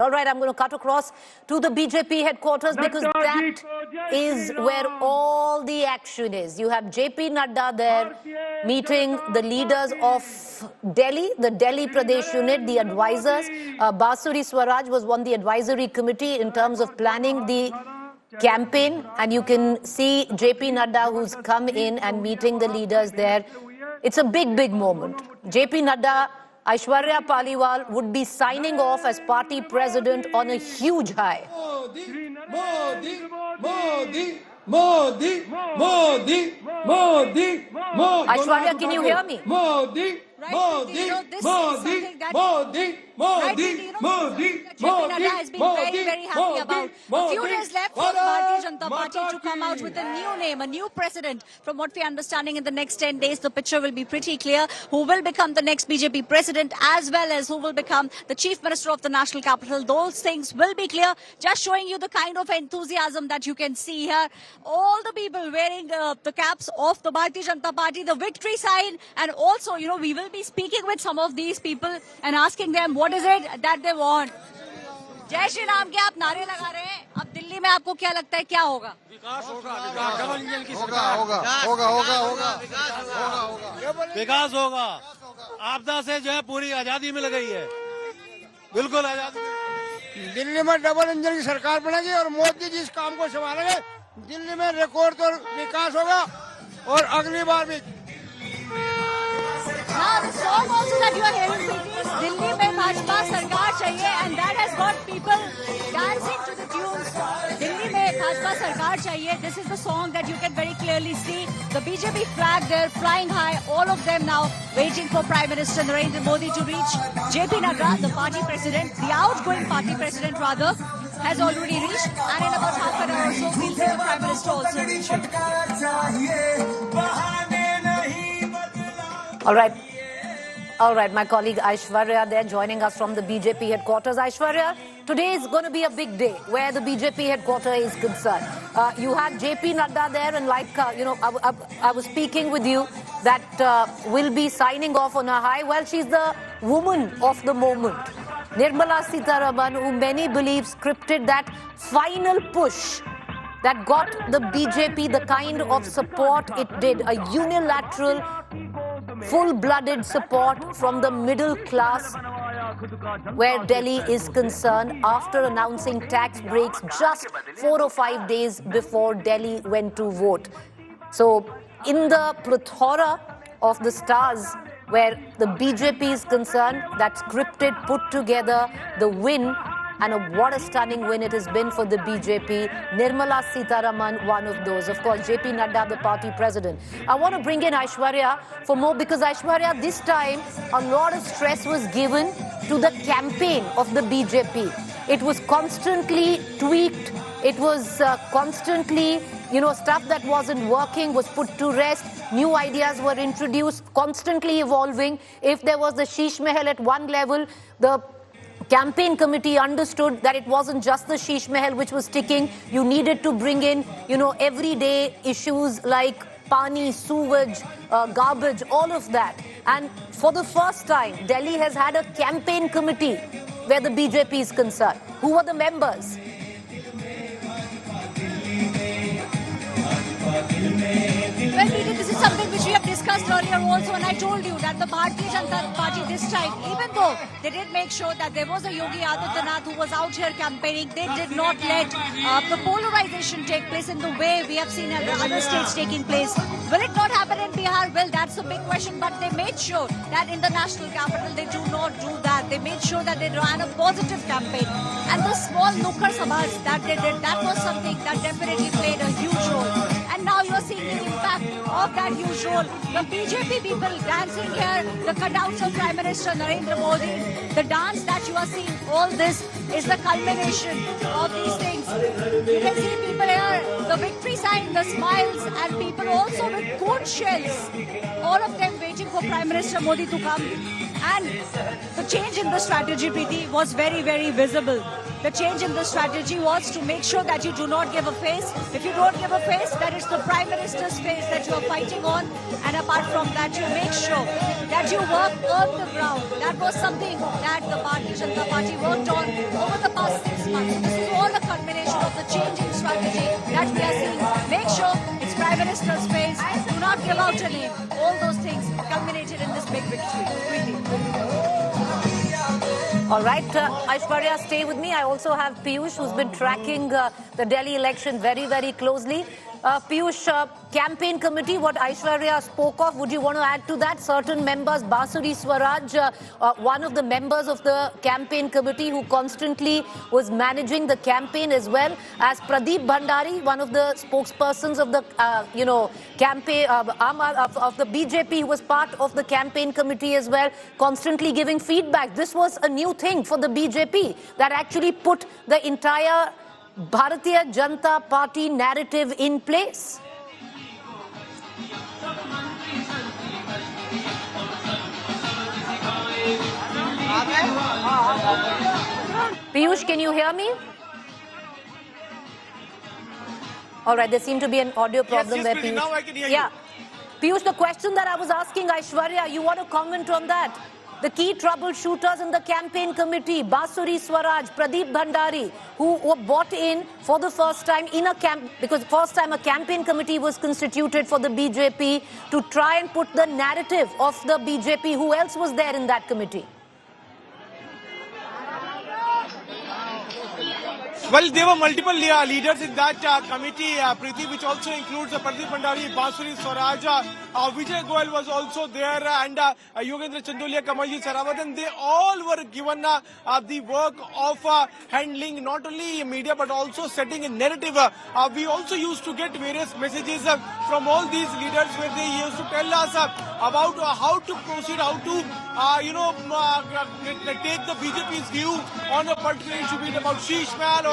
All right, I'm going to cut across to the BJP headquarters because that is where all the action is. You have JP Nadda there meeting the leaders of Delhi, the Delhi Pradesh unit, the advisors. Basuri Swaraj was on the advisory committee in terms of planning the campaign. And you can see JP Nadda who's come in and meeting the leaders there. It's a big, big moment. JP Nadda, Aishwarya Paliwal would be signing off as party president on a huge high. Modi, Modi, Modi, Modi, Modi, Modi, Modi. Aishwarya, can you hear me? Modi, Modi, Modi, Modi, Modi, Modi, JP Nadda has been very happy about. A few days left for Bharatiya Janata Party to come out with a new name, a new president. From what we are understanding, in the next 10 days, the picture will be pretty clear. Who will become the next BJP president, as well as who will become the chief minister of the national capital. Those things will be clear. Just showing you the kind of enthusiasm that you can see here. All the people wearing the caps of the Bharatiya Janata Party, the victory sign, and also, you know, we will be speaking with some of these people and asking them what is it that they want. जय श्री राम के आप नारे लगा रहे हैं. अब दिल्ली में आपको क्या लगता है क्या होगा? विकास होगा. आपदा से जो है पूरी आजादी मिल गई है. बिल्कुल आजादी. दिल्ली में डबल इंजन की सरकार बनेगी और मोदी जी इस काम को संभालेंगे. दिल्ली में रिकॉर्ड तो विकास होगा और अगली बार भी. Now the song also that you are hearing is Delhi mein Bhajpa sarkar chahiye, and that has got people dancing to the tunes. Delhi mein Bhajpa sarkar chahiye. This is the song that you can very clearly see. The BJP flag there flying high. All of them now waiting for Prime Minister Narendra Modi to reach. JP Nadda, the party president, the outgoing party president rather, has already reached, and in about half an hour or so we'll see the Prime Minister also reaching. All right, my colleague Aishwarya there joining us from the BJP headquarters. Aishwarya, today is going to be a big day where the BJP headquarters is concerned. You had JP Nadda there, and like, I was speaking with you that will be signing off on a high. Well, she's the woman of the moment. Nirmala Sitharaman, who many believe scripted that final push that got the BJP the kind of support it did, a unilateral, full-blooded support from the middle class where Delhi is concerned after announcing tax breaks just 4 or 5 days before Delhi went to vote. So in the plethora of the stars where the BJP is concerned, that scripted, put together, the win, and what a stunning win it has been for the BJP. Nirmala Sitharaman, one of those. Of course, JP Nadda, the party president. I want to bring in Aishwarya for more because Aishwarya, this time, a lot of stress was given to the campaign of the BJP. It was constantly tweaked. It was constantly, stuff that wasn't working was put to rest. New ideas were introduced, constantly evolving. If there was the Sheesh Mahal at one level, the campaign committee understood that it wasn't just the Sheesh Mahal which was ticking. You needed to bring in, everyday issues like pani, sewage, garbage, all of that. And for the first time, Delhi has had a campaign committee where the BJP is concerned. Who were the members? Well, Peter, this is something which we have discussed earlier also, and I told you that the Bharatiya Janata Party this time, even though they did make sure that there was a Yogi Adityanath who was out here campaigning, they did not let the polarization take place in the way we have seen in other states taking place. Will it not happen in Bihar? Well, that's a big question, but they made sure that in the national capital they do not do that. They made sure that they ran a positive campaign. And the small nukkar sabhas that they did, that was something that definitely played a huge role. And now you are seeing the impact of that huge role. The BJP people dancing here, the cutouts of Prime Minister Narendra Modi, the dance that you are seeing, all this is the culmination of these things. You can see people here, the victory sign, the smiles, and people also with good shells. All of them waiting for Prime Minister Modi to come. And the change in the strategy, Preeti, was very, very visible. the change in the strategy was to make sure that you do not give a face. If you don't give a face, then it's the Prime Minister's face that you are fighting on. And apart from that, you make sure that you work on the ground. That was something that the Bharatiya Janata Party worked on over the past 6 months. This is all a culmination of the change in strategy that we are seeing. Make sure it's Prime Minister's face. Do not give out a name. All those things culminated in this big victory. All right, Aishwarya, stay with me. I also have Piyush, who's been tracking the Delhi election very, very closely. Piyush, campaign committee, what Aishwarya spoke of, would you want to add to that? Certain members, Basuri Swaraj, one of the members of the campaign committee who constantly was managing the campaign, as well as Pradeep Bhandari, one of the spokespersons of the, campaign of the BJP, who was part of the campaign committee as well, constantly giving feedback. This was a new thing for the BJP that actually put the entire Bharatiya Janata Party narrative in place. Piyush, can you hear me? All right, there seemed to be an audio problem there, Piyush. Now I can hear you. Yeah. Piyush, the question that I was asking Aishwarya, you want to comment on that? The key troubleshooters in the campaign committee, Basuri Swaraj, Pradeep Bhandari, who were brought in for the first time in a because first time a campaign committee was constituted for the BJP to try and put the narrative of the BJP. Who else was there in that committee? Well, there were multiple leaders in that committee, Preeti, which also includes Pradeep Bhandari, Basuri Swaraj, Vijay Goyal was also there, and Yogendra Chandolia, Kamalji Saravat, and they all were given the work of handling not only media but also setting a narrative. We also used to get various messages from all these leaders where they used to tell us about how to proceed, how to take the BJP's view on a particular issue, be it about Sheesh Mahal or